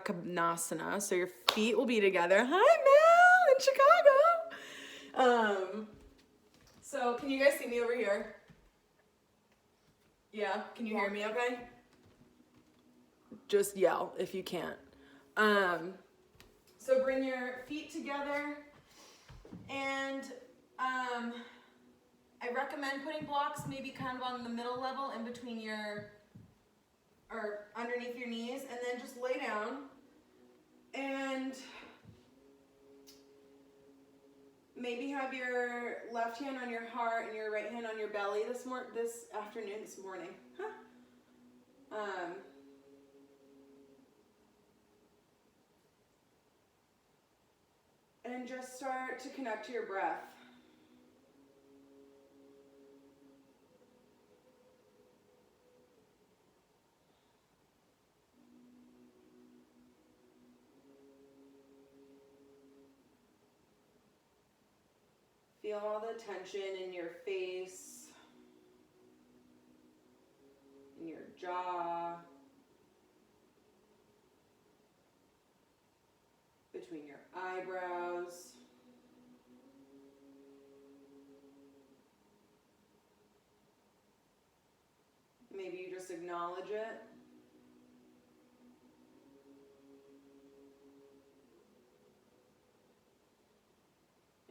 Konasana. So your feet will be together. Hi, Mel in Chicago. So can you guys see me over here? Yeah, can you hear me okay? Just yell if you can't. So bring your feet together, and I recommend putting blocks maybe kind of on the middle level in between or underneath your knees, and then just lay down and maybe have your left hand on your heart and your right hand on your belly this morning. And just start to connect to your breath. Feel all the tension in your face, in your jaw, between your eyebrows. Maybe you just acknowledge it.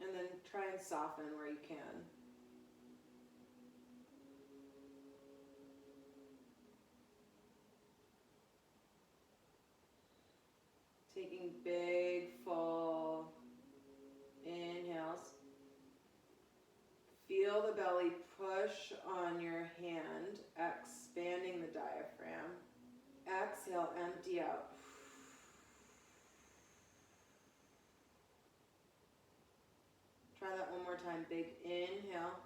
And then try and soften where you can. Taking big, full inhales. Feel the belly push on your hand, expanding the diaphragm. Exhale, empty out. Try that one more time. Big inhale.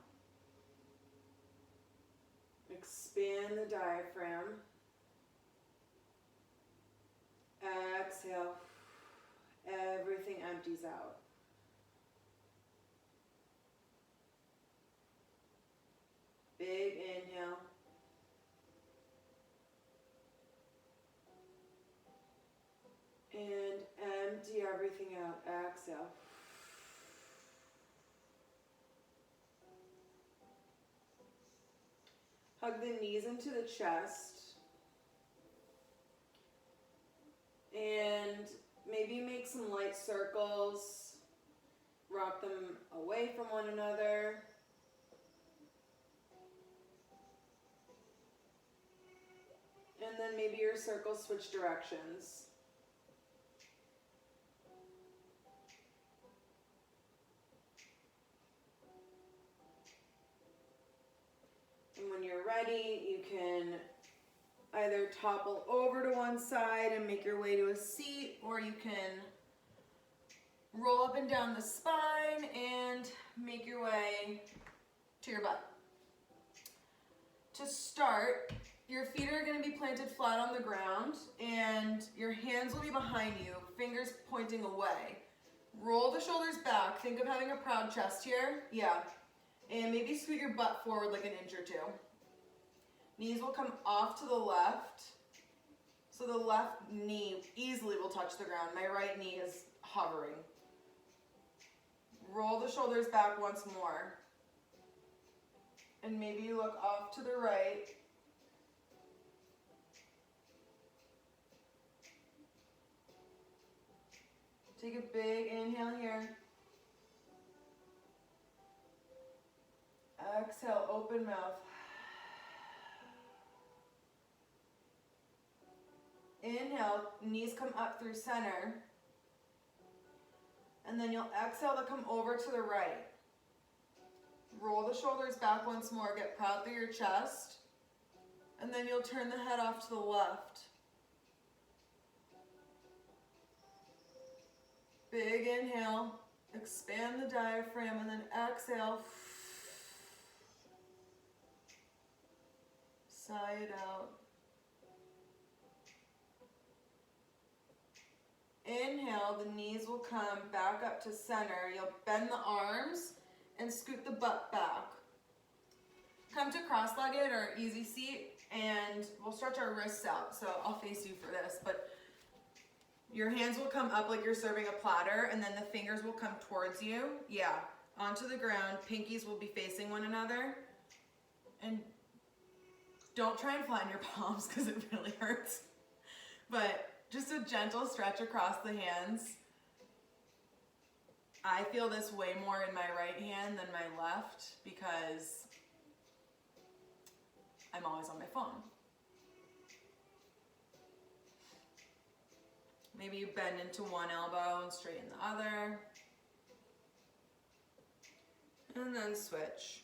Expand the diaphragm. Exhale. Everything empties out. Big inhale. And empty everything out. Exhale. Hug the knees into the chest. And maybe make some light circles. Rock them away from one another. And then maybe your circles switch directions. And when you're ready, you can either topple over to one side and make your way to a seat, or you can roll up and down the spine and make your way to your butt. To start, your feet are going to be planted flat on the ground and your hands will be behind you, fingers pointing away. Roll the shoulders back. Think of having a proud chest here. Yeah. And maybe scoot your butt forward like an inch or two. Knees will come off to the left. So the left knee easily will touch the ground. My right knee is hovering. Roll the shoulders back once more. And maybe you look off to the right. Take a big inhale here. Exhale, open mouth. Inhale, knees come up through center. And then you'll exhale to come over to the right. Roll the shoulders back once more, get proud through your chest. And then you'll turn the head off to the left. Big inhale, expand the diaphragm, and then exhale. Sigh it out. Inhale, the knees will come back up to center. You'll bend the arms and scoot the butt back. Come to cross-legged or easy seat, and we'll stretch our wrists out. So I'll face you for this, but Your hands will come up like you're serving a platter, and then the fingers will come towards you. Yeah, onto the ground. Pinkies will be facing one another. And don't try and flatten your palms because it really hurts. But just a gentle stretch across the hands. I feel this way more in my right hand than my left because I'm always on my phone. Maybe you bend into one elbow and straighten the other. And then switch.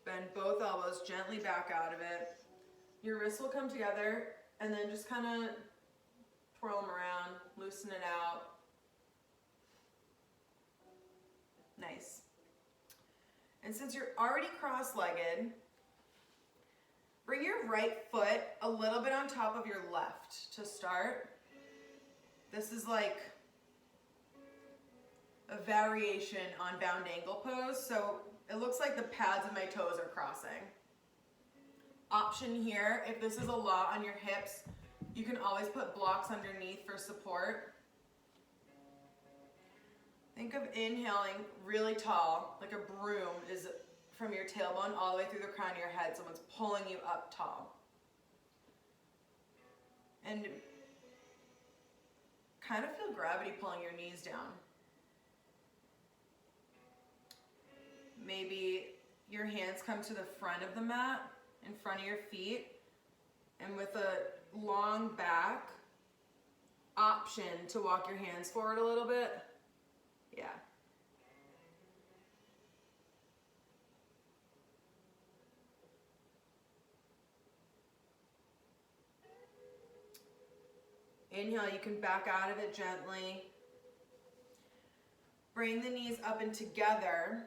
Bend both elbows gently back out of it. Your wrists will come together and then just kind of twirl them around, loosen it out. Nice. And since you're already cross-legged, bring your right foot a little bit on top of your left to start. This is like a variation on bound ankle pose, so it looks like the pads of my toes are crossing. Option here, if this is a lot on your hips, you can always put blocks underneath for support. Think of inhaling really tall, like a broom is from your tailbone all the way through the crown of your head. Someone's pulling you up tall. And kind of feel gravity pulling your knees down. Maybe your hands come to the front of the mat, in front of your feet, and with a long back, option to walk your hands forward a little bit. Yeah. Inhale, you can back out of it gently. Bring the knees up and together.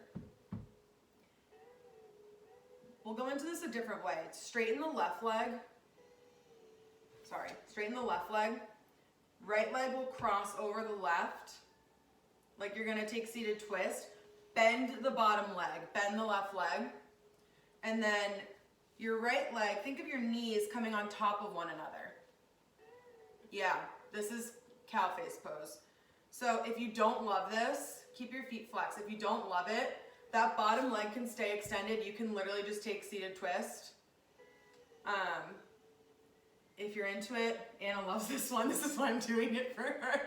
We'll go into this a different way. Straighten the left leg. Straighten the left leg. Right leg will cross over the left, like you're gonna take seated twist. Bend the bottom leg, bend the left leg. And then your right leg, think of your knees coming on top of one another. Yeah, this is cow face pose. So if you don't love this, keep your feet flexed. If you don't love it, that bottom leg can stay extended. You can literally just take seated twist. If you're into it, Anna loves this one. This is why I'm doing it for her.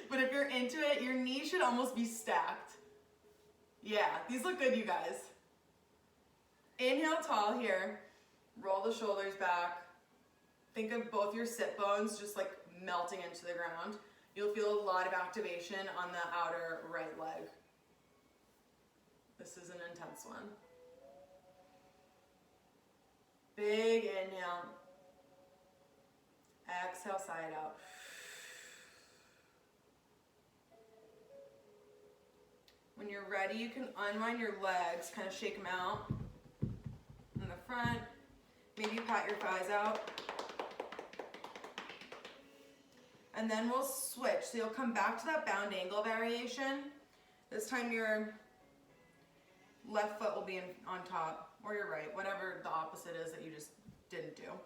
But if you're into it, your knees should almost be stacked. Yeah, these look good, you guys. Inhale tall here. Roll the shoulders back. Think of both your sit bones just like melting into the ground. You'll feel a lot of activation on the outer right leg. This is an intense one. Big inhale. Exhale, side out. When you're ready, you can unwind your legs, kind of shake them out in the front. Maybe pat your thighs out. And then we'll switch. So you'll come back to that bound angle variation. This time your left foot will be on top, or your right, whatever the opposite is that you just didn't do.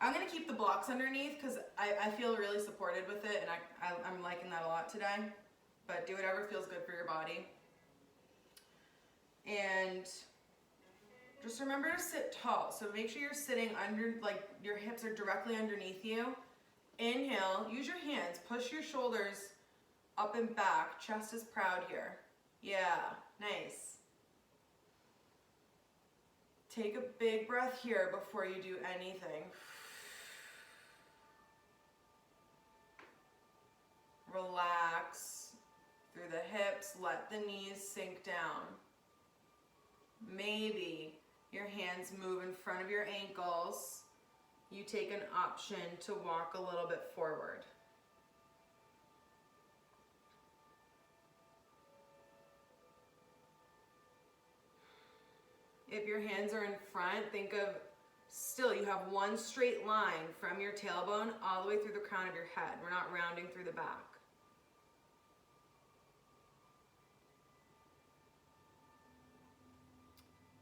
I'm gonna keep the blocks underneath because I feel really supported with it, and I'm liking that a lot today. But do whatever feels good for your body. And just remember to sit tall. So make sure you're sitting under, like your hips are directly underneath you. Inhale, use your hands, push your shoulders up and back. Chest is proud here. Yeah, nice. Take a big breath here before you do anything. Relax through the hips, let the knees sink down. Maybe your hands move in front of your ankles. You take an option to walk a little bit forward. If your hands are in front, think of still you have one straight line from your tailbone all the way through the crown of your head. We're not rounding through the back.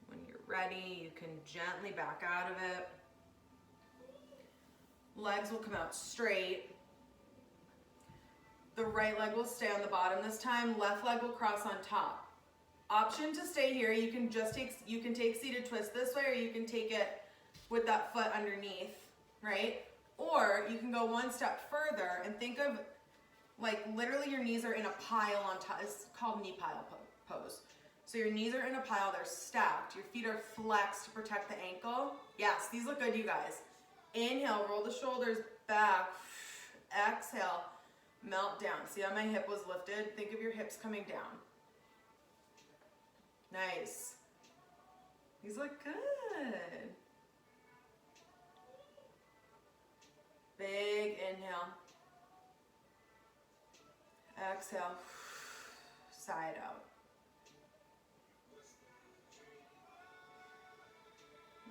When you're ready, you can gently back out of it. Legs will come out straight. The right leg will stay on the bottom this time. Left leg will cross on top. Option to stay here. You can take seated twist this way, or you can take it with that foot underneath, right? Or you can go one step further and think of like literally your knees are in a pile on top. It's called knee pile pose. So your knees are in a pile, they're stacked. Your feet are flexed to protect the ankle. Yes, these look good, you guys. Inhale, roll the shoulders back. Exhale, melt down. See how my hip was lifted? Think of your hips coming down. Nice. These look good. Big inhale. Exhale. Side out.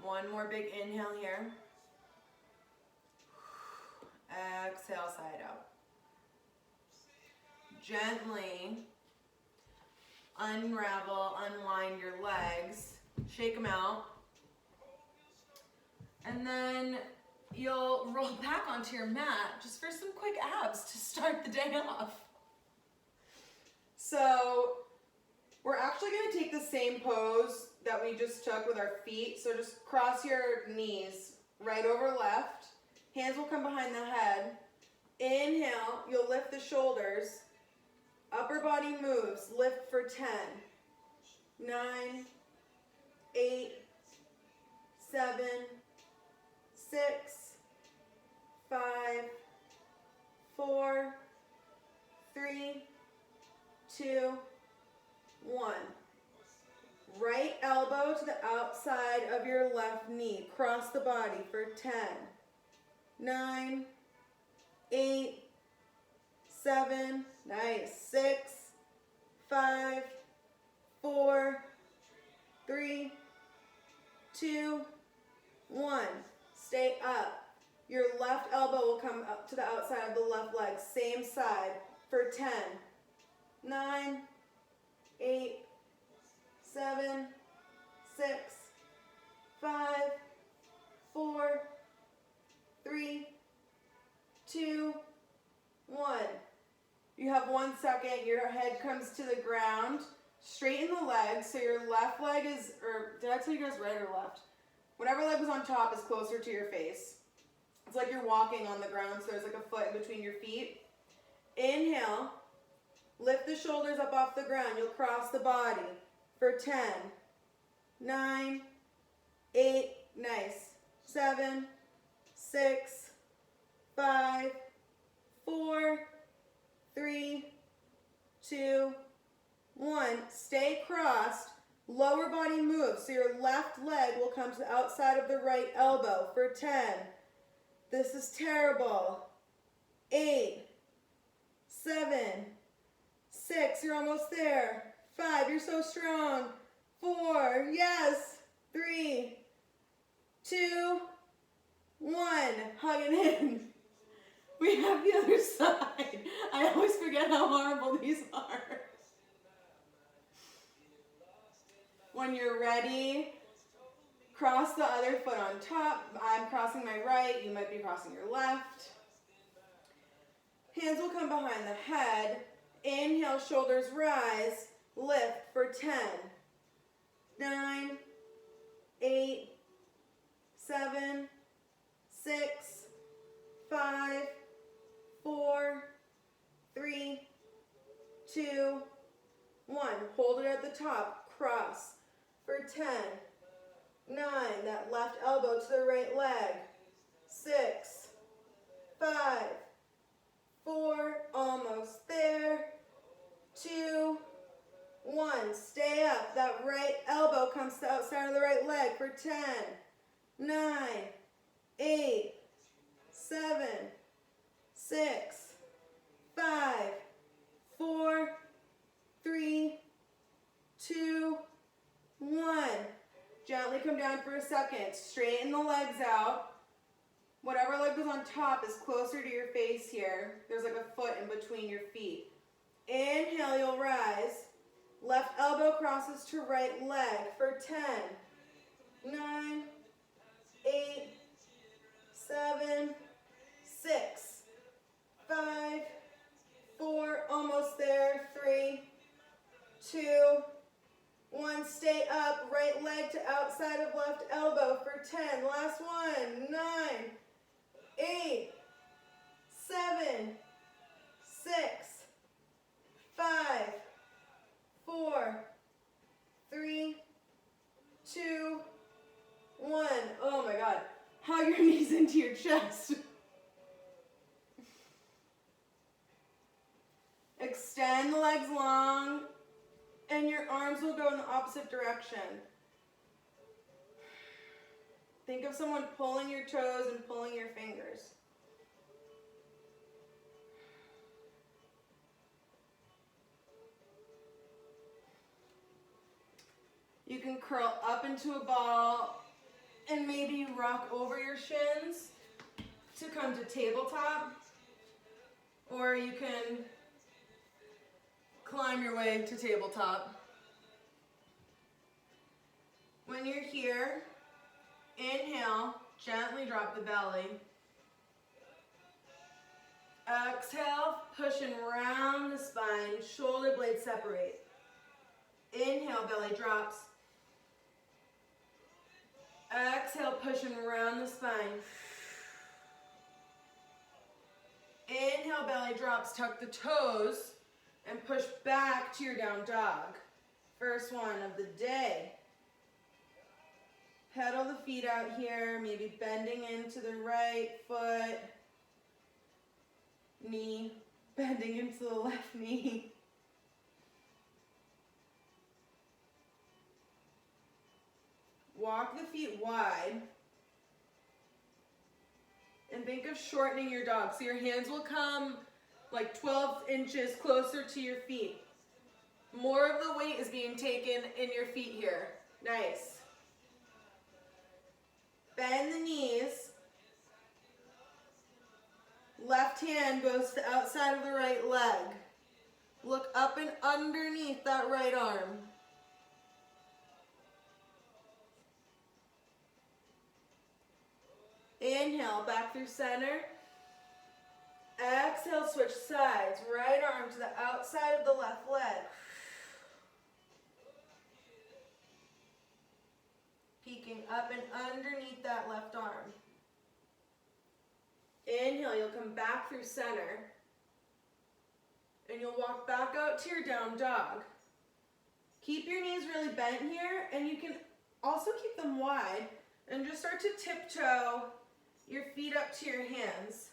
One more big inhale here. Exhale, side out. Gently unravel, unwind your legs, shake them out, and then you'll roll back onto your mat just for some quick abs to start the day off. So we're actually going to take the same pose that we just took with our feet. So just cross your knees right over left. Hands will come behind the head. Inhale, you'll lift the shoulders. Upper body moves. Lift for 10, 9, 8, 7, 6, 5, 4, 3, 2, 1. Right elbow to the outside of your left knee. Cross the body for 10, 9, 8, 7, nice, 6, 5, 4, 3, 2, 1. Stay up. Your left elbow will come up to the outside of the left leg. Same side for 10, 9, 8, 7, 6, 5, 4, 3, 2, 1. You have 1 second. Your head comes to the ground. Straighten the legs. So your left leg is, or did I tell you guys right or left? Whatever leg was on top is closer to your face. It's like you're walking on the ground, so there's like a foot in between your feet. Inhale. Lift the shoulders up off the ground. You'll cross the body for 10, 9, 8, nice, 7, 6, 5, 4, 3, 2, 1. Stay crossed. Lower body moves. So your left leg will come to the outside of the right elbow for 10. This is terrible. 8, 7, 6, you're almost there. 5, you're so strong. 4, yes. 3, 2, 1. Hug it in. We have the other side. I always forget how horrible these are. When you're ready, cross the other foot on top. I'm crossing my right. You might be crossing your left. Hands will come behind the head. Inhale, shoulders rise. Lift for 10, 9, 8, 7, 6, 5, 4, 3, 2, 1. Hold it at the top. Cross for 10, 9. That left elbow to the right leg. 6, 5, 4. Almost there. 2, 1. Stay up. That right elbow comes to the outside of the right leg for 10, 9, 8, 7, 6, 5, 4, 3, 2, 1. Gently come down for a second. Straighten the legs out. Whatever leg was on top is closer to your face here. There's like a foot in between your feet. Inhale, you'll rise. Left elbow crosses to right leg for 10, 9, 8, 7, 6, 5, 4, almost there, 3, 2, 1, stay up, right leg to outside of left elbow for 10, last one, 9, 8, 7, 6, 5, 4, 3, 2, 1. Oh my God. Hug your knees into your chest. Extend the legs long, and your arms will go in the opposite direction. Think of someone pulling your toes and pulling your fingers. You can curl up into a ball and maybe rock over your shins to come to tabletop, or you can climb your way to tabletop. When you're here, inhale, gently drop the belly. Exhale, push and round the spine, shoulder blades separate. Inhale, belly drops. Exhale, push and round the spine. Inhale, belly drops, tuck the toes, and push back to your down dog. First one of the day. Pedal the feet out here, maybe bending into the right foot, knee, bending into the left knee. Walk the feet wide. And think of shortening your dog. So your hands will come like 12 inches closer to your feet. More of the weight is being taken in your feet here. Nice. Bend the knees. Left hand goes to the outside of the right leg. Look up and underneath that right arm. Inhale, back through center. Exhale, switch sides. Right arm to the outside of the left leg. Peeking up and underneath that left arm. Inhale, you'll come back through center. And you'll walk back out to your down dog. Keep your knees really bent here, and you can also keep them wide. And just start to tiptoe your feet up to your hands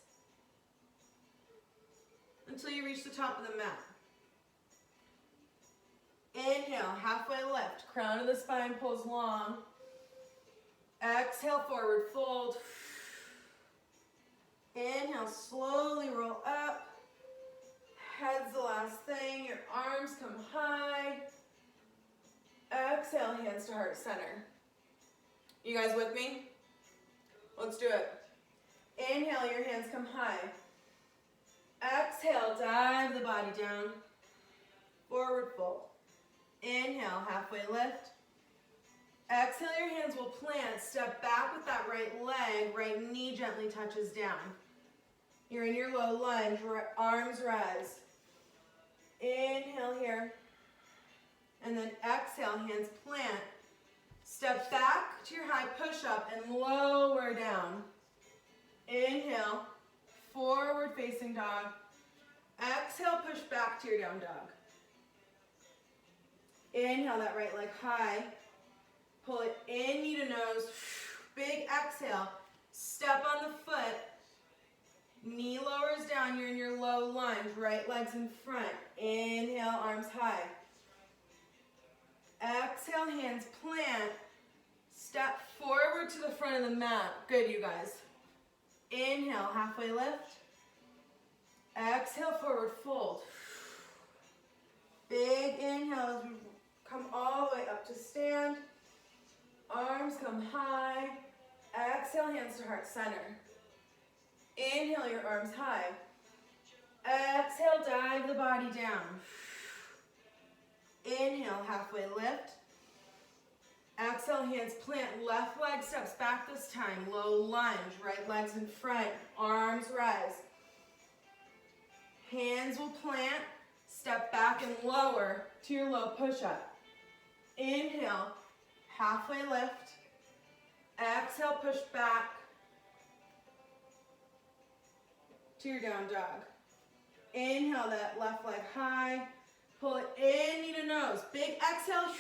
until you reach the top of the mat. Inhale, halfway lift. Crown of the spine pulls long. Exhale, forward fold. Inhale, slowly roll up. Head's the last thing. Your arms come high. Exhale, hands to heart center. You guys with me? Let's do it. Inhale, your hands come high. Exhale, dive the body down. Forward fold. Inhale, halfway lift. Exhale, your hands will plant. Step back with that right leg. Right knee gently touches down. You're in your low lunge. Arms rise. Inhale here. And then exhale, hands plant. Step back to your high push-up and lower down. Inhale, forward facing dog. Exhale, push back to your down dog. Inhale, that right leg high. Pull it in, knee to nose. Big exhale. Step on the foot. Knee lowers down. You're in your low lunge. Right leg's in front. Inhale, arms high. Exhale, hands plant. Step forward to the front of the mat. Good, you guys. Inhale, halfway lift. Exhale, forward fold. Big inhale as we come all the way up to stand. Arms come high. Exhale, hands to heart center. Inhale, your arms high. Exhale, dive the body down. Inhale, halfway lift. Exhale, hands plant, left leg steps back this time, low lunge, right leg's in front, arms rise. Hands will plant, step back and lower to your low push-up. Inhale, halfway lift. Exhale, push back to your down dog. Inhale, that left leg high. Pull it in, knee to nose. Big exhale.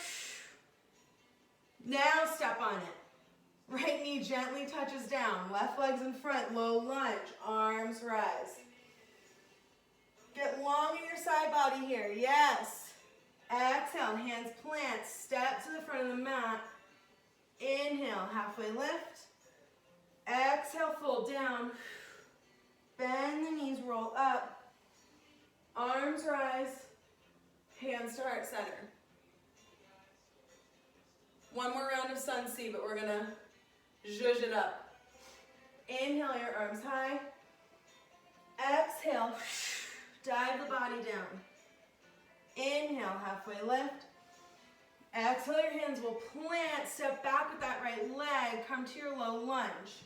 Now step on it. Right knee gently touches down. Left leg's in front, low lunge. Arms rise. Get long in your side body here. Yes. Exhale, hands plant. Step to the front of the mat. Inhale, halfway lift. Exhale, fold down. Bend the knees, roll up. Arms rise. Hands to heart center. One more round of sun C, but we're gonna zhuzh it up. Inhale, your arms high. Exhale, dive the body down. Inhale, halfway lift. Exhale, your hands will plant. Step back with that right leg. Come to your low lunge.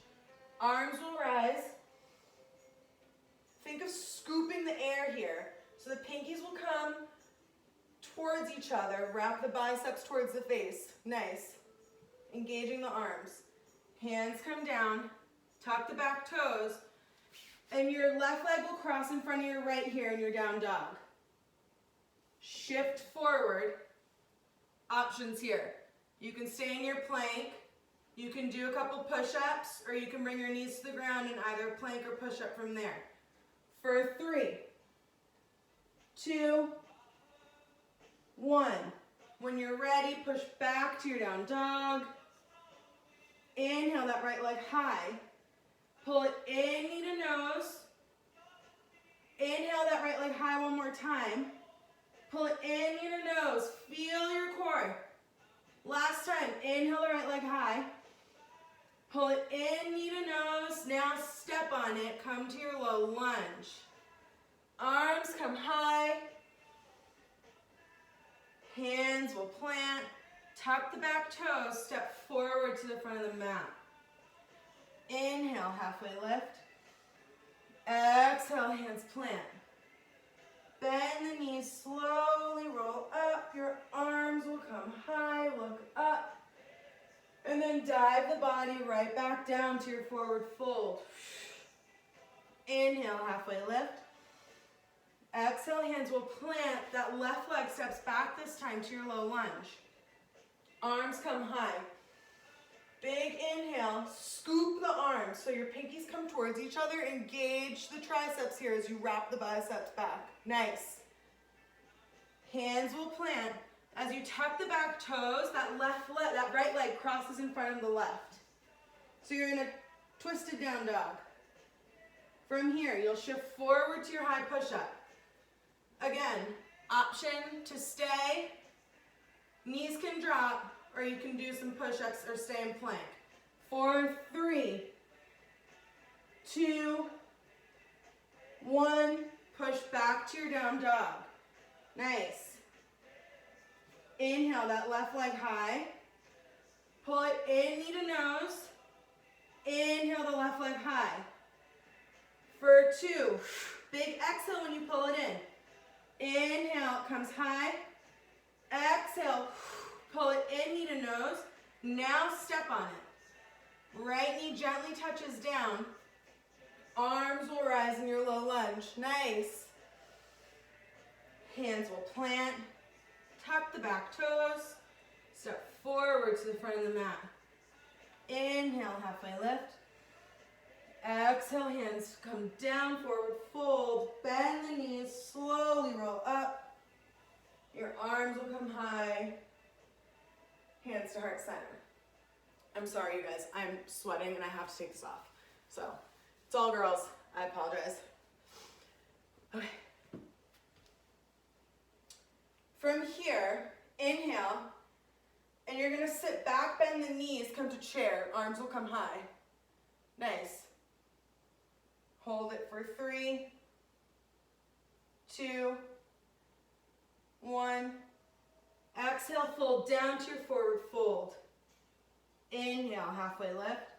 Arms will rise. Think of scooping the air here. So the pinkies will come towards each other. Wrap the biceps towards the face. Nice. Engaging the arms. Hands come down. Tuck the back toes. And your left leg will cross in front of your right here in your down dog. Shift forward. Options here. You can stay in your plank. You can do a couple push-ups, or you can bring your knees to the ground and either plank or push-up from there. For 3, 2, 1. When you're ready, push back to your down dog. Inhale that right leg high. Pull it in, knee to nose. Inhale that right leg high one more time. Pull it in, knee to nose. Feel your core. Last time, inhale the right leg high. Pull it in, knee to nose. Now step on it. Come to your low lunge. Arms come high. Hands will plant. Tuck the back toes. Step forward to the front of the mat. Inhale, halfway lift. Exhale, hands plant. Bend the knees, slowly roll up. Your arms will come high, look up. And then dive the body right back down to your forward fold. Inhale, halfway lift. Exhale, hands will plant. That left leg steps back this time to your low lunge. Arms come high. Big inhale, scoop the arms so your pinkies come towards each other. Engage the triceps here as you wrap the biceps back. Nice. Hands will plant. As you tuck the back toes, that right leg crosses in front of the left. So you're in a twisted down dog. From here, you'll shift forward to your high push-up. Again, option to stay. Knees can drop, or you can do some push-ups or stay in plank. For 3, 2, 1. Push back to your down dog. Nice. Inhale that left leg high. Pull it in, knee to nose. Inhale the left leg high. For 2, big exhale when you pull it in. Inhale, it comes high. Exhale, pull it in, knee to nose. Now step on it. Right knee gently touches down. Arms will rise in your low lunge. Nice. Hands will plant. Tuck the back toes. Step forward to the front of the mat. Inhale, halfway lift. Exhale, hands come down, forward fold. Bend the knees, slowly roll up. Your arms will come high. Hands to heart center. I'm sorry, you guys. I'm sweating and I have to take this off. So, it's all girls. I apologize. Okay. From here, inhale, and you're gonna sit back, bend the knees, come to chair. Arms will come high. Nice. Hold it for 3, 2, 1. Exhale, fold down to your forward fold. Inhale, halfway lift.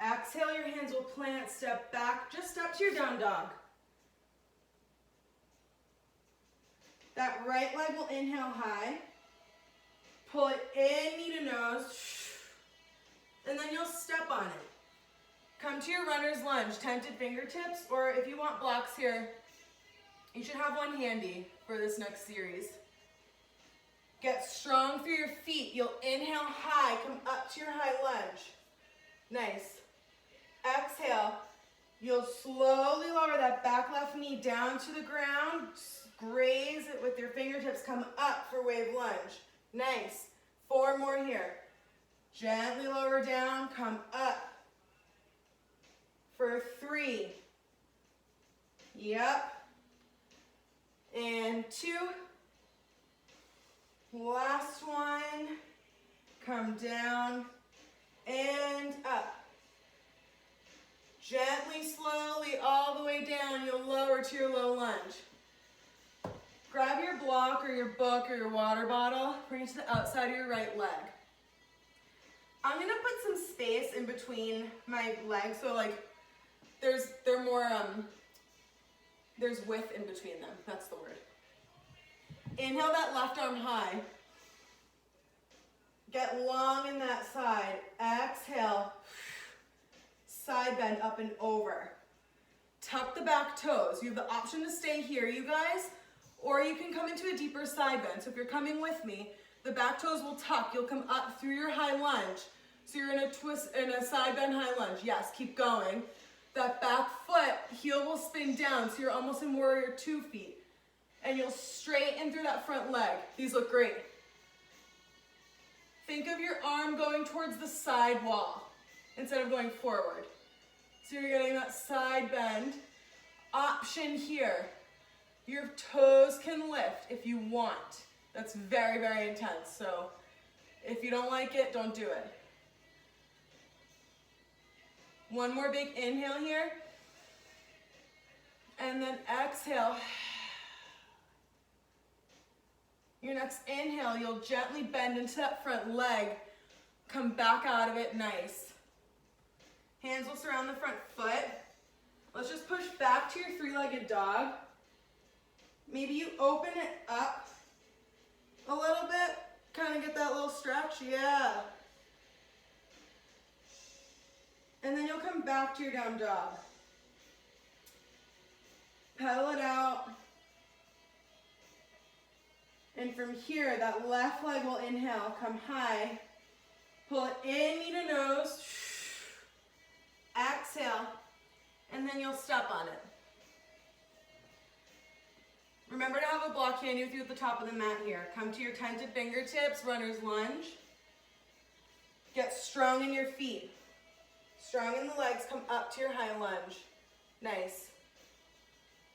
Exhale, your hands will plant, step back, just step to your down dog. That right leg will inhale high. Pull it in, knee to nose. And then you'll step on it. Come to your runner's lunge, tented fingertips, or if you want blocks here, you should have one handy for this next series. Get strong through your feet. You'll inhale high, come up to your high lunge. Nice. Exhale, you'll slowly lower that back left knee down to the ground. Graze it with your fingertips, come up for wave lunge. Nice. 4 more here. Gently lower down, come up for 3. Yep. And 2. Last one. Come down and up. Gently, slowly, all the way down, you'll lower to your low lunge. Grab your block or your book or your water bottle, bring it to the outside of your right leg. I'm gonna put some space in between my legs, so like there's width in between them, that's the word. Inhale that left arm high. Get long in that side. Exhale. Side bend up and over. Tuck the back toes. You have the option to stay here, you guys, or you can come into a deeper side bend. So if you're coming with me, the back toes will tuck. You'll come up through your high lunge. So you're in a twist, in a side bend high lunge. Yes, keep going. That back foot, heel will spin down, so you're almost in warrior 2 feet. And you'll straighten through that front leg. These look great. Think of your arm going towards the side wall instead of going forward. So you're getting that side bend. Option here. Your toes can lift if you want. That's very, very intense. So if you don't like it, don't do it. One more big inhale here. And then exhale. Your next inhale, you'll gently bend into that front leg. Come back out of it, nice. Hands will surround the front foot. Let's just push back to your 3-legged dog. Maybe you open it up a little bit. Kind of get that little stretch, yeah. And then you'll come back to your down dog. Pedal it out. And from here, that left leg will inhale, come high. Pull it in, knee to nose. Exhale, and then you'll step on it. Remember to have a block handy with you at the top of the mat here. Come to your tented fingertips, runner's lunge. Get strong in your feet. Strong in the legs, come up to your high lunge. Nice.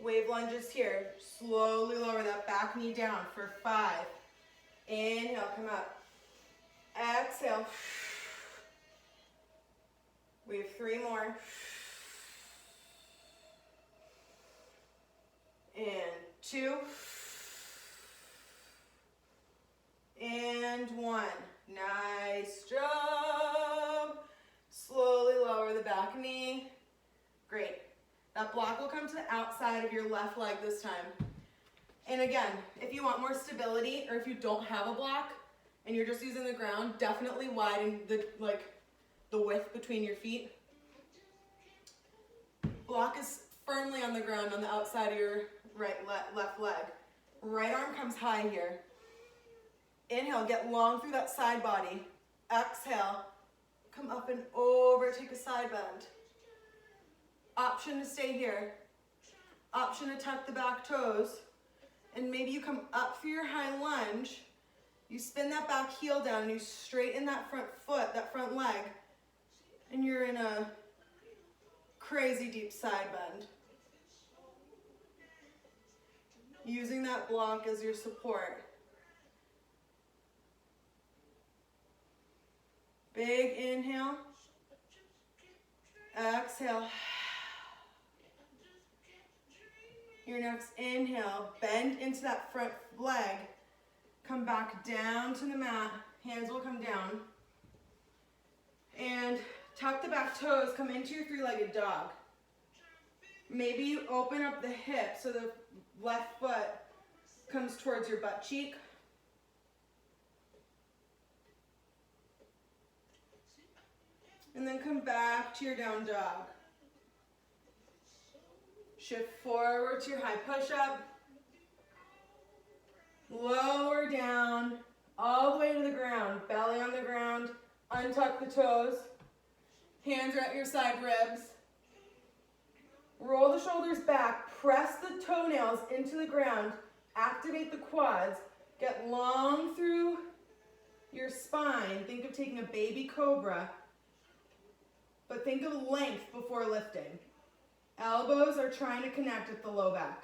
Wave lunges here. Slowly lower that back knee down for 5. Inhale, come up. Exhale. We have 3 more. And 2. And 1. Nice job. Slowly lower the back knee. Great. That block will come to the outside of your left leg this time. And again, if you want more stability or if you don't have a block and you're just using the ground, definitely widen the width between your feet. Block is firmly on the ground on the outside of your left leg. Right arm comes high here. Inhale, get long through that side body. Exhale, come up and over, take a side bend. Option to stay here. Option to tuck the back toes. And maybe you come up through your high lunge. You spin that back heel down and you straighten that front foot, that front leg. And you're in a crazy deep side bend. Using that block as your support. Big inhale. Exhale. Your next inhale, bend into that front leg. Come back down to the mat. Hands will come down. And tuck the back toes, come into your three-legged dog. Maybe you open up the hip so the left foot comes towards your butt cheek. And then come back to your down dog. Shift forward to your high push-up. Lower down, all the way to the ground. Belly on the ground. Untuck the toes. Hands are at your side ribs. Roll the shoulders back. Press the toenails into the ground. Activate the quads. Get long through your spine. Think of taking a baby cobra. But think of length before lifting. Elbows are trying to connect with the low back.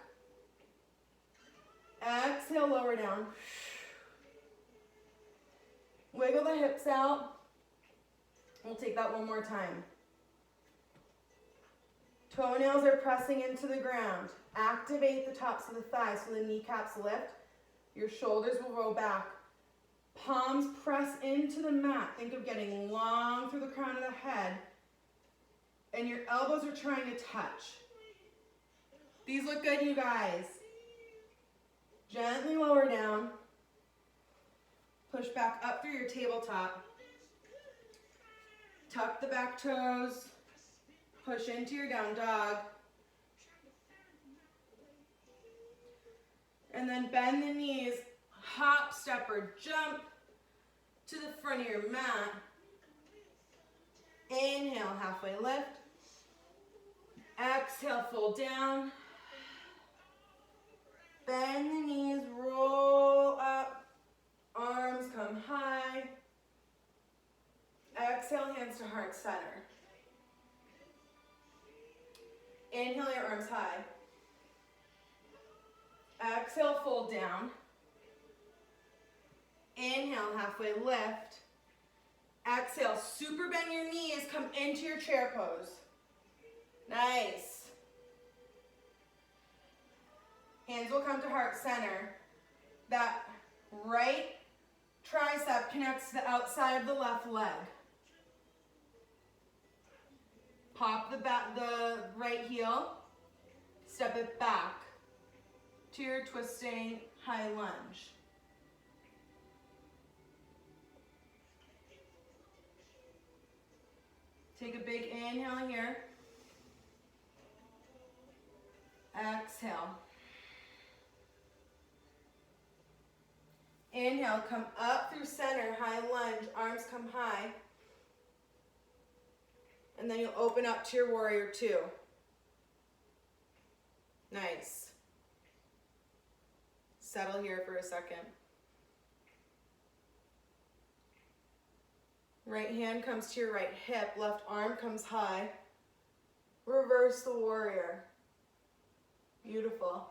Exhale, lower down. Wiggle the hips out. We'll take that one more time. Toenails are pressing into the ground. Activate the tops of the thighs so the kneecaps lift. Your shoulders will roll back. Palms press into the mat. Think of getting long through the crown of the head. And your elbows are trying to touch. These look good, you guys. Gently lower down. Push back up through your tabletop. Tuck the back toes. Push into your down dog. And then bend the knees. Hop, step, or jump to the front of your mat. Inhale, halfway lift. Exhale, fold down. Bend the knees, roll up. Arms come high. Exhale, hands to heart center. Inhale, your arms high. Exhale, fold down. Inhale, halfway lift. Exhale, super bend your knees, come into your chair pose. Nice. Hands will come to heart center. That right tricep connects to the outside of the left leg. Pop the right heel, step it back to your twisting high lunge. Take a big inhale here. Exhale. Inhale, come up through center, high lunge, arms come high. And then you'll open up to your warrior two. Nice. Settle here for a second. Right hand comes to your right hip, left arm comes high. Reverse the warrior. Beautiful.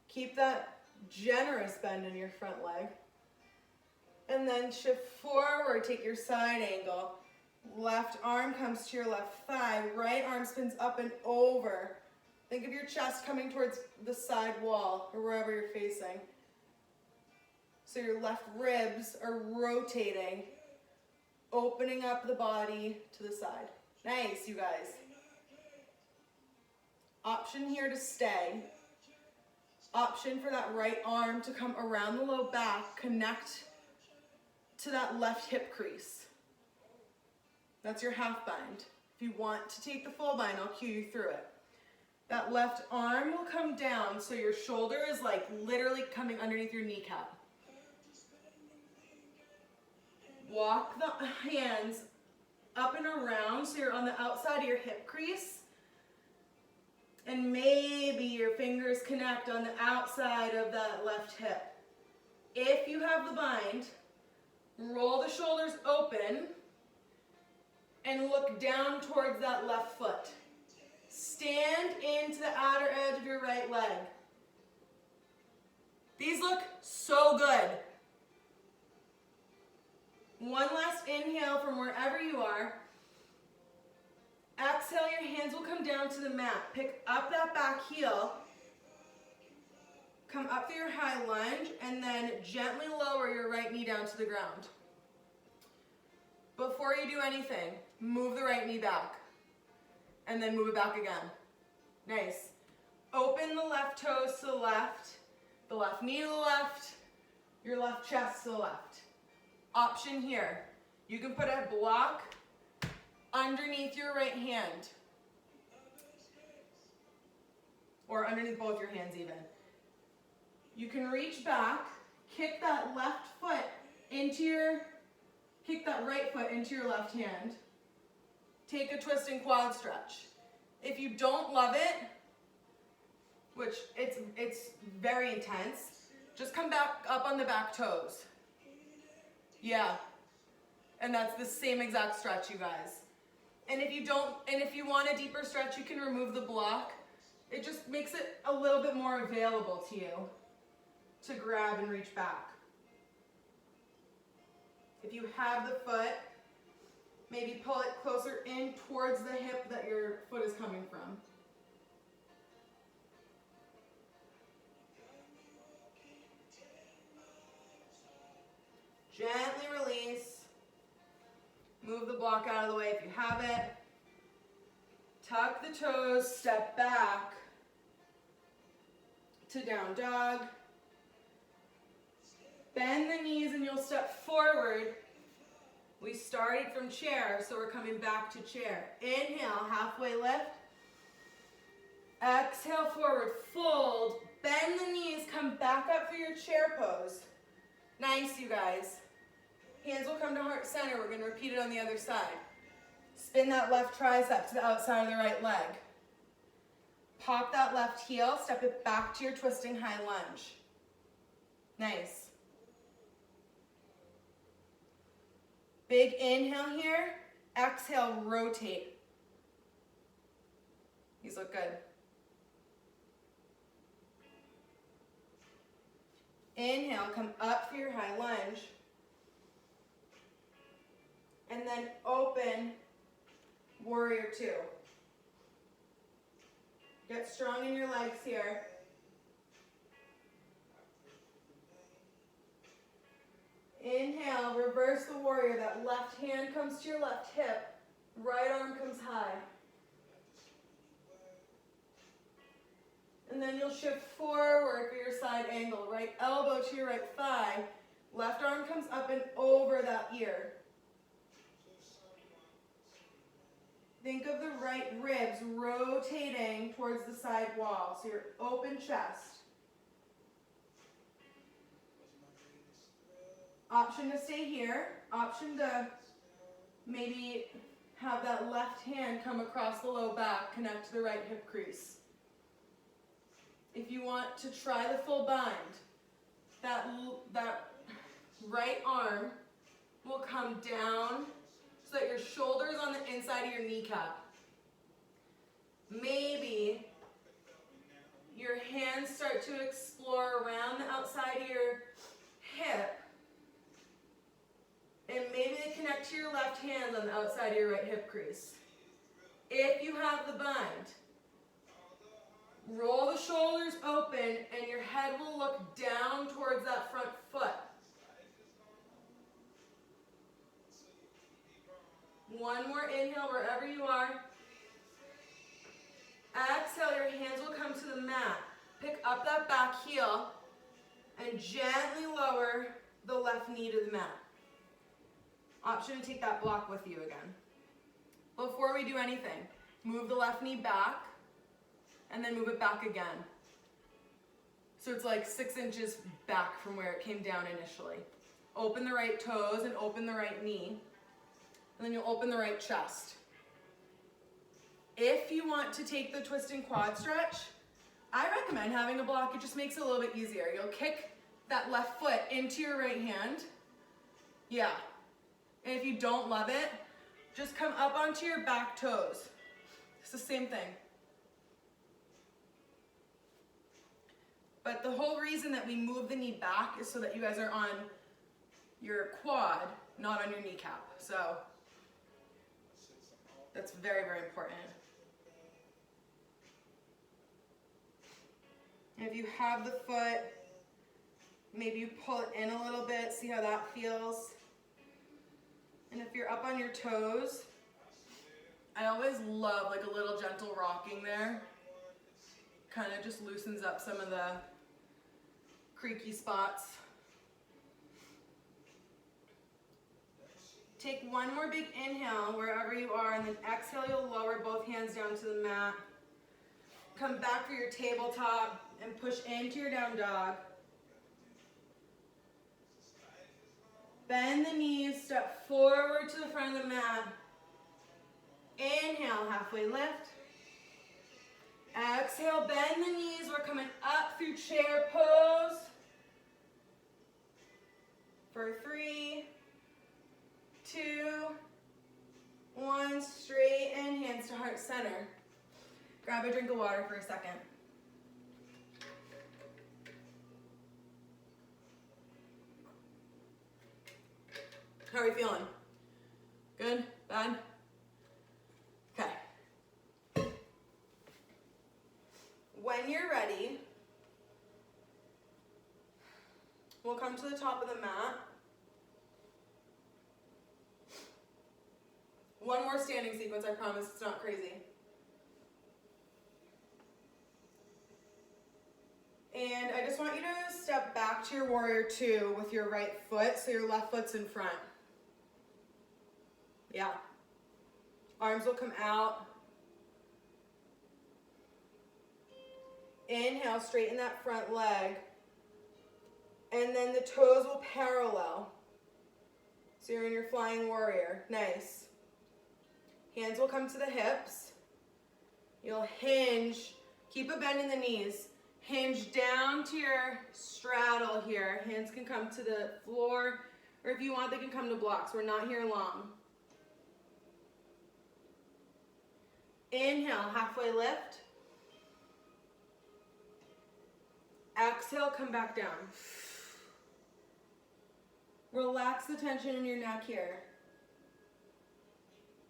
Keep that generous bend in your front leg. And then shift forward, take your side angle. Left arm comes to your left thigh, right arm spins up and over. Think of your chest coming towards the side wall or wherever you're facing. So your left ribs are rotating, opening up the body to the side. Nice, you guys. Option here to stay. Option for that right arm to come around the low back, connect to that left hip crease. That's your half bind. If you want to take the full bind, I'll cue you through it. That left arm will come down so your shoulder is like literally coming underneath your kneecap. Walk the hands up and around so you're on the outside of your hip crease. And maybe your fingers connect on the outside of that left hip. If you have the bind, roll the shoulders open and look down towards that left foot. Stand into the outer edge of your right leg. These look so good. One last inhale from wherever you are. Exhale, your hands will come down to the mat. Pick up that back heel. Come up through your high lunge and then gently lower your right knee down to the ground. Before you do anything, Move the right knee back. And then move it back again. Nice. Open the left toes to the left knee to the left, your left chest to the left. Option here. You can put a block underneath your right hand. Or underneath both your hands even. You can reach back, kick that right foot into your left hand. Take a twist and quad stretch. If you don't love it, which it's very intense, just come back up on the back toes. Yeah. And that's the same exact stretch, you guys. And if you want a deeper stretch, you can remove the block. It just makes it a little bit more available to you to grab and reach back. If you have the foot, maybe pull it closer in towards the hip that your foot is coming from. Gently release. Move the block out of the way if you have it. Tuck the toes, step back to down dog. Bend the knees and you'll step forward. We started from chair, so we're coming back to chair. Inhale, halfway lift. Exhale, forward, fold. Bend the knees, come back up for your chair pose. Nice, you guys. Hands will come to heart center. We're going to repeat it on the other side. Spin that left tricep to the outside of the right leg. Pop that left heel, step it back to your twisting high lunge. Nice. Big inhale here. Exhale, rotate. These look good. Inhale, come up for your high lunge. And then open, warrior two. Get strong in your legs here. Inhale, reverse the warrior. That left hand comes to your left hip. Right arm comes high. And then you'll shift forward for your side angle. Right elbow to your right thigh. Left arm comes up and over that ear. Think of the right ribs rotating towards the side wall. So your open chest. Option to stay here. Option to maybe have that left hand come across the low back, connect to the right hip crease. If you want to try the full bind, that right arm will come down so that your shoulder is on the inside of your kneecap. Maybe your hands start to explore around the outside of your hip, and maybe they connect to your left hand on the outside of your right hip crease. If you have the bind, roll the shoulders open and your head will look down towards that front foot. One more inhale wherever you are. Exhale, your hands will come to the mat. Pick up that back heel and gently lower the left knee to the mat. Option to take that block with you again. Before we do anything, move the left knee back and then move it back again. So it's like 6 inches back from where it came down initially. Open the right toes and open the right knee. And then you'll open the right chest. If you want to take the twisting quad stretch, I recommend having a block. It just makes it a little bit easier. You'll kick that left foot into your right hand. Yeah. And if you don't love it, just come up onto your back toes. It's the same thing. But the whole reason that we move the knee back is so that you guys are on your quad, not on your kneecap. So that's very, very important. And if you have the foot, maybe you pull it in a little bit, see how that feels. And if you're up on your toes, I always love like a little gentle rocking there. Kind of just loosens up some of the creaky spots. Take one more big inhale wherever you are, and then exhale, you'll lower both hands down to the mat. Come back for your tabletop and push into your down dog. Bend the knees, step forward to the front of the mat. Inhale, halfway lift. Exhale, bend the knees. We're coming up through chair pose. For 3, 2, 1, straighten, hands to heart center. Grab a drink of water for a second. How are you feeling? Good? Bad? Okay. When you're ready, we'll come to the top of the mat. One more standing sequence, I promise it's not crazy. And I just want you to step back to your warrior 2 with your right foot, so your left foot's in front. Yeah. Arms will come out. Inhale, straighten that front leg. And then the toes will parallel. So you're in your flying warrior. Nice. Hands will come to the hips. You'll hinge. Keep a bend in the knees. Hinge down to your straddle here. Hands can come to the floor, or if you want, they can come to blocks. We're not here long. Inhale, halfway lift. Exhale, come back down. Relax the tension in your neck here.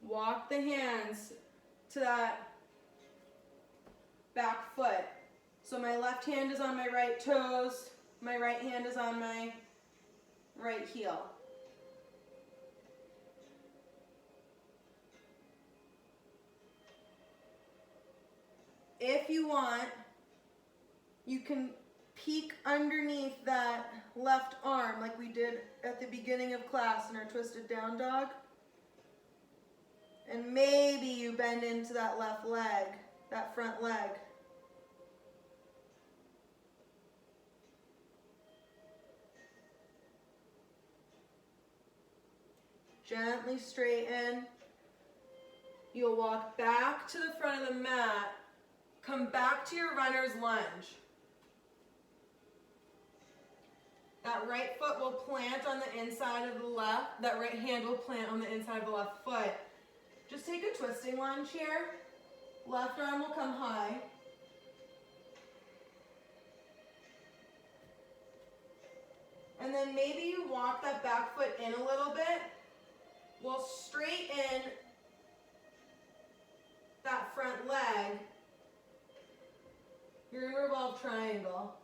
Walk the hands to that back foot. So my left hand is on my right toes, my right hand is on my right heel. If you want, you can peek underneath that left arm like we did at the beginning of class in our twisted down dog. And maybe you bend into that left leg, that front leg. Gently straighten. You'll walk back to the front of the mat. Come back to your runner's lunge. That right foot will plant on the inside of the left. That right hand will plant on the inside of the left foot. Just take a twisting lunge here. Left arm will come high. And then maybe you walk that back foot in a little bit. We'll straighten that front leg. You're in revolve triangle.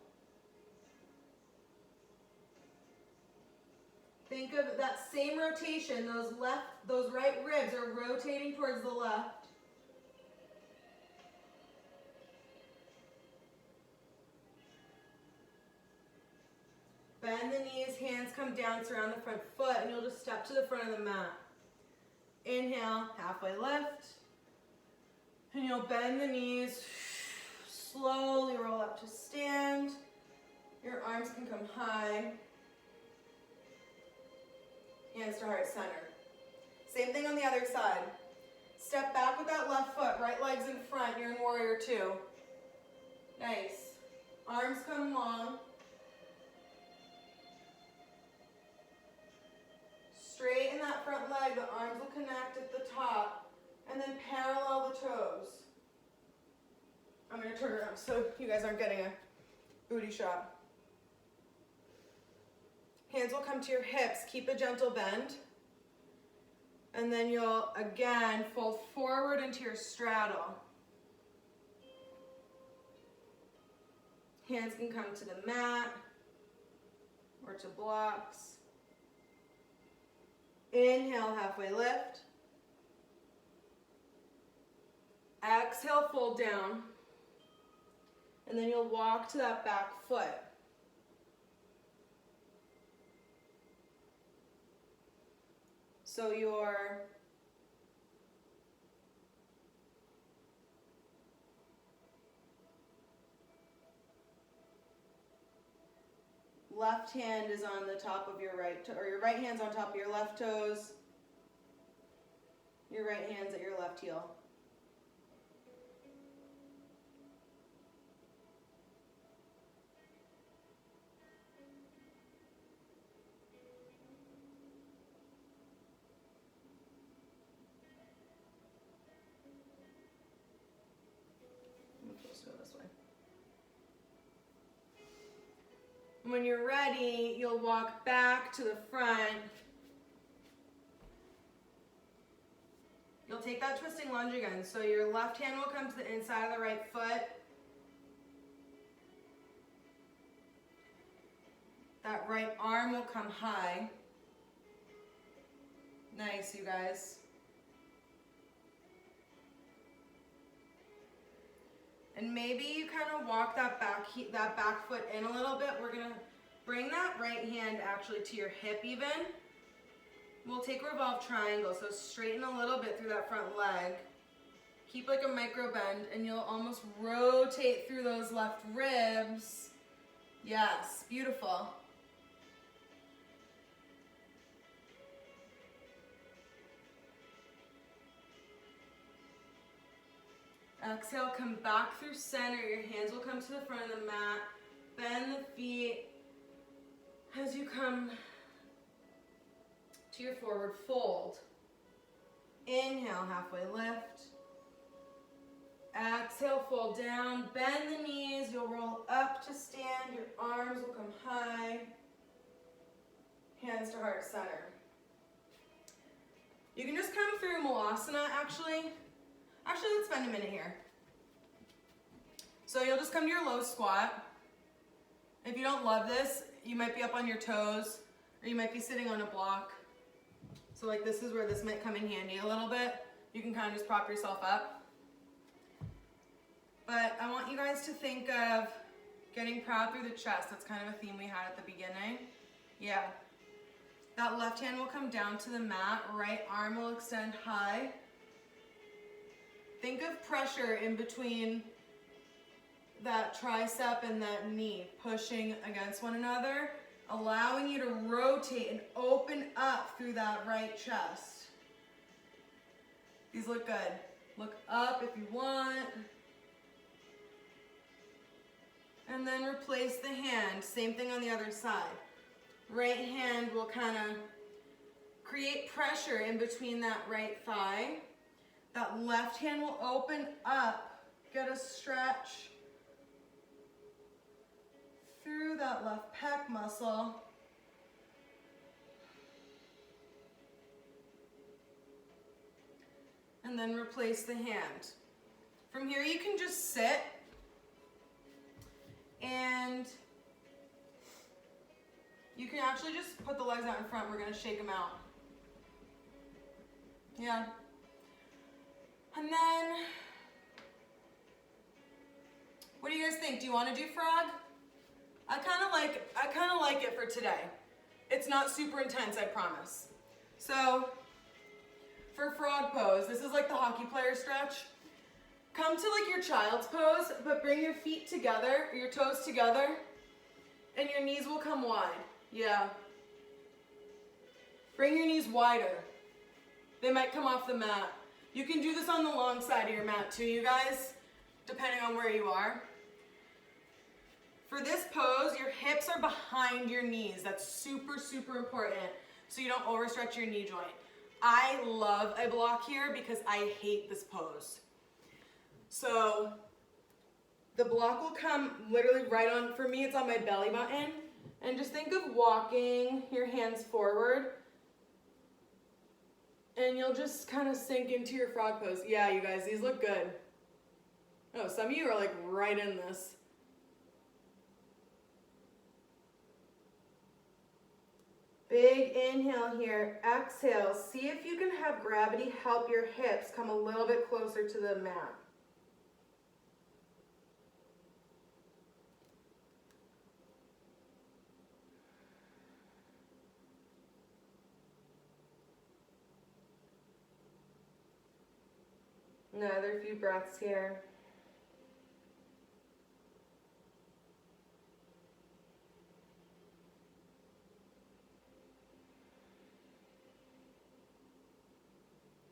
Think of that same rotation. Those right ribs are rotating towards the left. Bend the knees, hands come down, surround the front foot, and you'll just step to the front of the mat. Inhale, halfway lift. And you'll bend the knees, slowly roll up to stand. Your arms can come high. Hands to heart center. Same thing on the other side. Step back with that left foot, right leg's in front, you're in warrior 2. Nice. Arms come long. Straighten that front leg, the arms will connect at the top, and then parallel the toes. I'm going to turn around so you guys aren't getting a booty shot. Hands will come to your hips, keep a gentle bend. And then you'll, again, fold forward into your straddle. Hands can come to the mat or to blocks. Inhale, halfway lift. exhale, fold down. And then you'll walk to that back foot. So your left hand is on the top of your right toe, or your right hand's on top of your left toes. Your right hand's at your left heel. Let's go this way. When you're ready, you'll walk back to the front. You'll take that twisting lunge again. So your left hand will come to the inside of the right foot. That right arm will come high. Nice, you guys. And maybe you kind of walk that back foot in a little bit. We're gonna bring that right hand actually to your hip even. We'll take revolve triangle, so straighten a little bit through that front leg. Keep like a micro bend, and you'll almost rotate through those left ribs. Yes, beautiful. Exhale, come back through center. Your hands will come to the front of the mat. Bend the feet as you come to your forward fold. Inhale, halfway lift. Exhale, fold down. Bend the knees. You'll roll up to stand. Your arms will come high. Hands to heart center. You can just come through Malasana actually. Actually, let's spend a minute here. So you'll just come to your low squat. If you don't love this, you might be up on your toes, or you might be sitting on a block. So like this is where this might come in handy a little bit. You can kind of just prop yourself up. But I want you guys to think of getting proud through the chest. That's kind of a theme we had at the beginning. Yeah. That left hand will come down to the mat. Right arm will extend high. Think of pressure in between that tricep and that knee, pushing against one another, allowing you to rotate and open up through that right chest. These look good. Look up if you want. And then replace the hand. Same thing on the other side. Right hand will kind of create pressure in between that right thigh. That left hand will open up, get a stretch through that left pec muscle. And then replace the hand. From here you can just sit and you can actually just put the legs out in front. We're going to shake them out. Yeah. And then, what do you guys think? Do you want to do frog? I kind of like it for today. It's not super intense, I promise. So, for frog pose, this is like the hockey player stretch. Come to like your child's pose, but bring your feet together, your toes together, and your knees will come wide. Yeah. Bring your knees wider. They might come off the mat. You can do this on the long side of your mat too, you guys, depending on where you are. For this pose, your hips are behind your knees. That's super, super important so you don't overstretch your knee joint. I love a block here because I hate this pose. So the block will come literally right on, for me it's on my belly button. And just think of walking your hands forward. And you'll just kind of sink into your frog pose. Yeah, you guys, these look good. Oh, some of you are like right in this. Big inhale here. Exhale. See if you can have gravity help your hips come a little bit closer to the mat. Another few breaths here.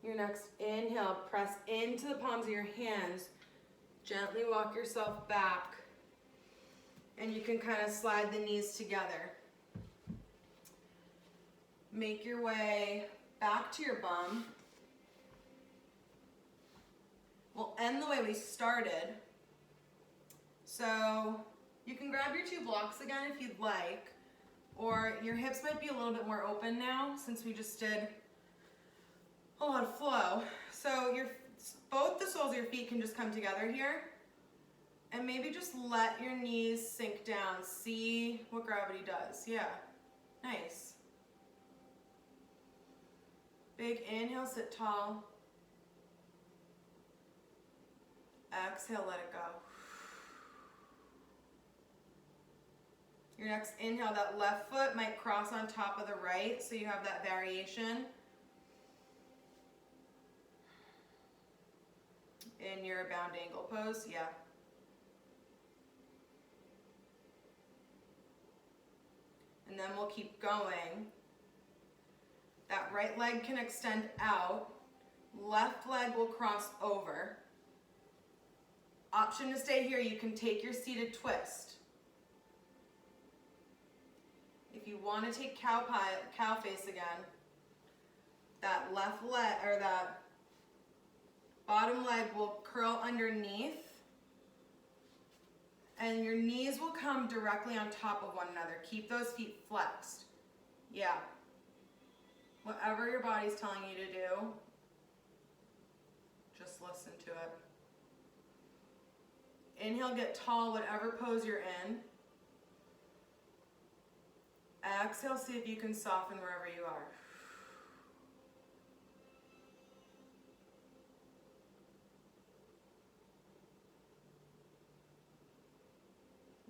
Your next inhale, press into the palms of your hands. Gently walk yourself back. And you can kind of slide the knees together. Make your way back to your bum. We'll end the way we started. So you can grab your 2 blocks again if you'd like, or your hips might be a little bit more open now since we just did a lot of flow. So both the soles of your feet can just come together here, and maybe just let your knees sink down. See what gravity does. Yeah, nice. Big inhale, sit tall. Exhale, let it go. Your next inhale, that left foot might cross on top of the right, so you have that variation in your bound angle pose. Yeah. And then we'll keep going. That right leg can extend out. Left leg will cross over. Option to stay here, you can take your seated twist. If you want to take cow face again, that left leg, or that bottom leg will curl underneath, and your knees will come directly on top of one another. Keep those feet flexed. Yeah. Whatever your body's telling you to do, just listen to it. Inhale, get tall, whatever pose you're in. Exhale, see if you can soften wherever you are.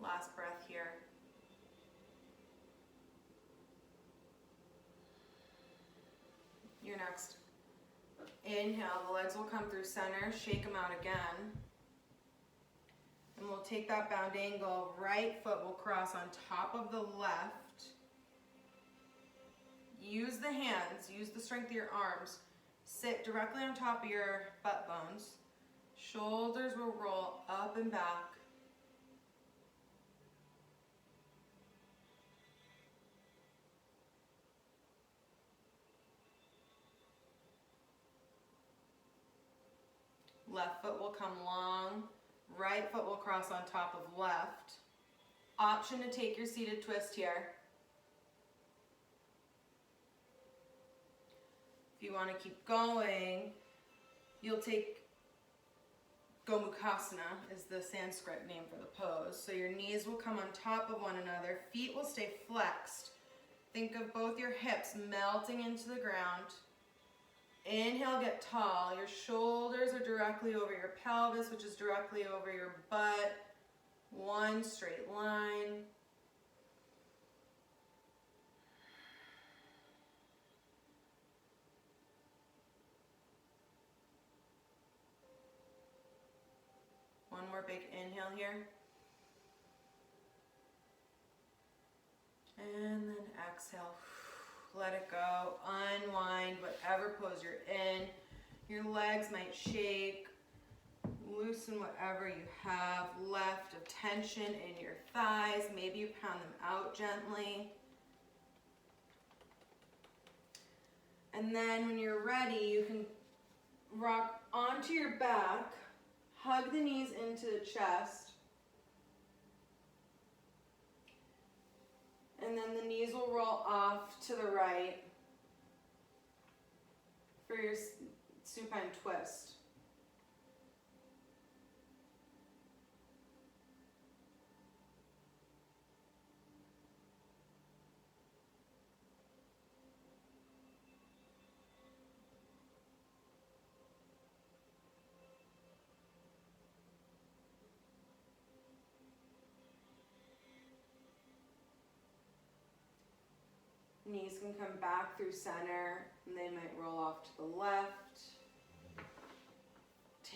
Last breath here. Your next inhale, the legs will come through center, shake them out again. And we'll take that bound angle, right foot will cross on top of the left. Use the hands, use the strength of your arms. Sit directly on top of your butt bones. Shoulders will roll up and back. Left foot will come long. Right foot will cross on top of left. Option to take your seated twist here. If you want to keep going, you'll take Gomukhasana, is the Sanskrit name for the pose. So your knees will come on top of one another. Feet will stay flexed. Think of both your hips melting into the ground. Inhale, get tall. Your shoulders are directly over your pelvis, which is directly over your butt. One straight line. One more big inhale here. And then exhale. Let it go. Unwind whatever pose you're in. Your legs might shake. Loosen whatever you have left of tension in your thighs. Maybe you pound them out gently. And then when you're ready, you can rock onto your back. Hug the knees into the chest. And then the knees will roll off to the right for your supine twist. Knees can come back through center, and they might roll off to the left.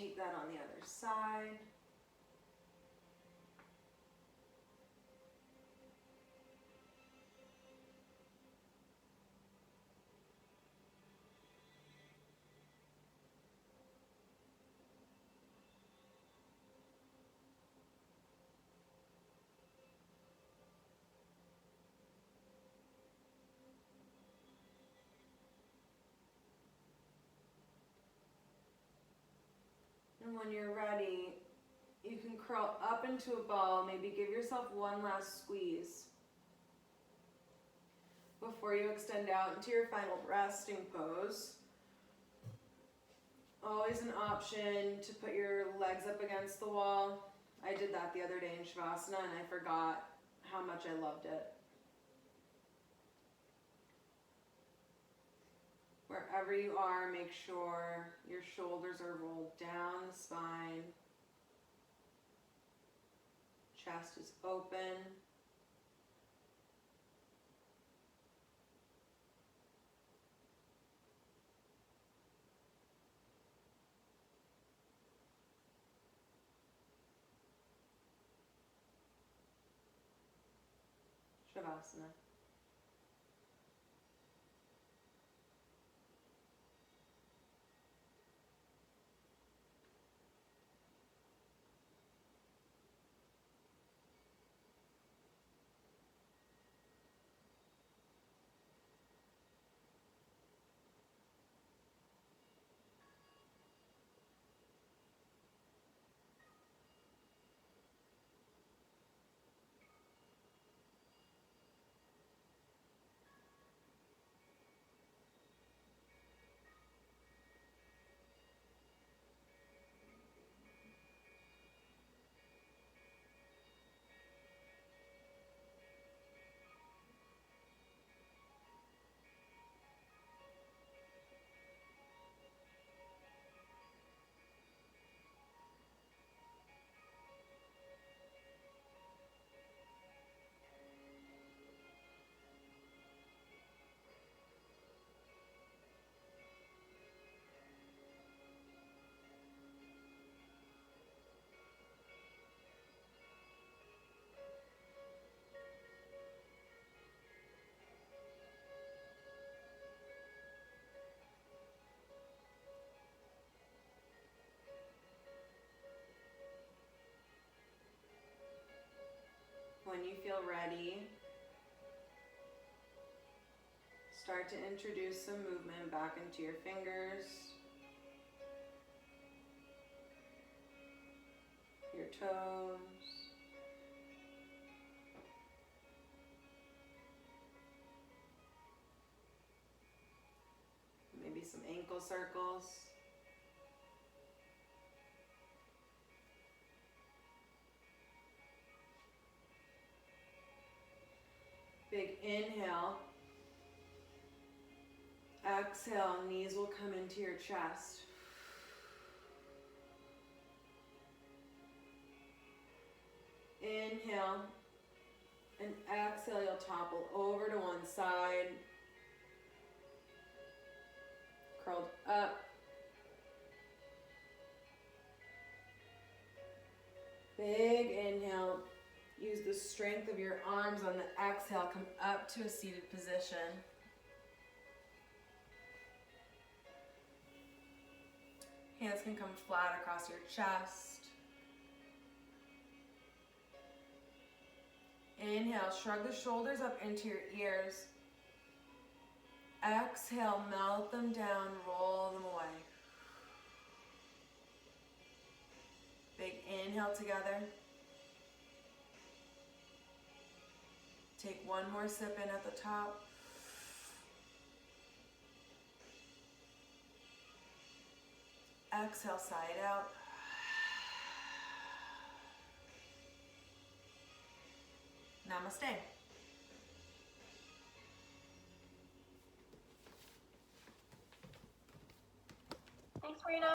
take that on the other side. And when you're ready, you can curl up into a ball, maybe give yourself one last squeeze before you extend out into your final resting pose. Always an option to put your legs up against the wall. I did that the other day in Shavasana and I forgot how much I loved it. Wherever you are, make sure your shoulders are rolled down the spine. Chest is open. Shavasana. When you feel ready, start to introduce some movement back into your fingers, your toes, maybe some ankle circles. Big inhale. Exhale, knees will come into your chest. Inhale and exhale, you'll topple over to one side. Curled up. Big inhale. Use the strength of your arms on the exhale. Come up to a seated position. Hands can come flat across your chest. Inhale, shrug the shoulders up into your ears. Exhale, melt them down, roll them away. Big inhale together. Take one more sip in at the top. Exhale, side out. Namaste. Thanks, Marina.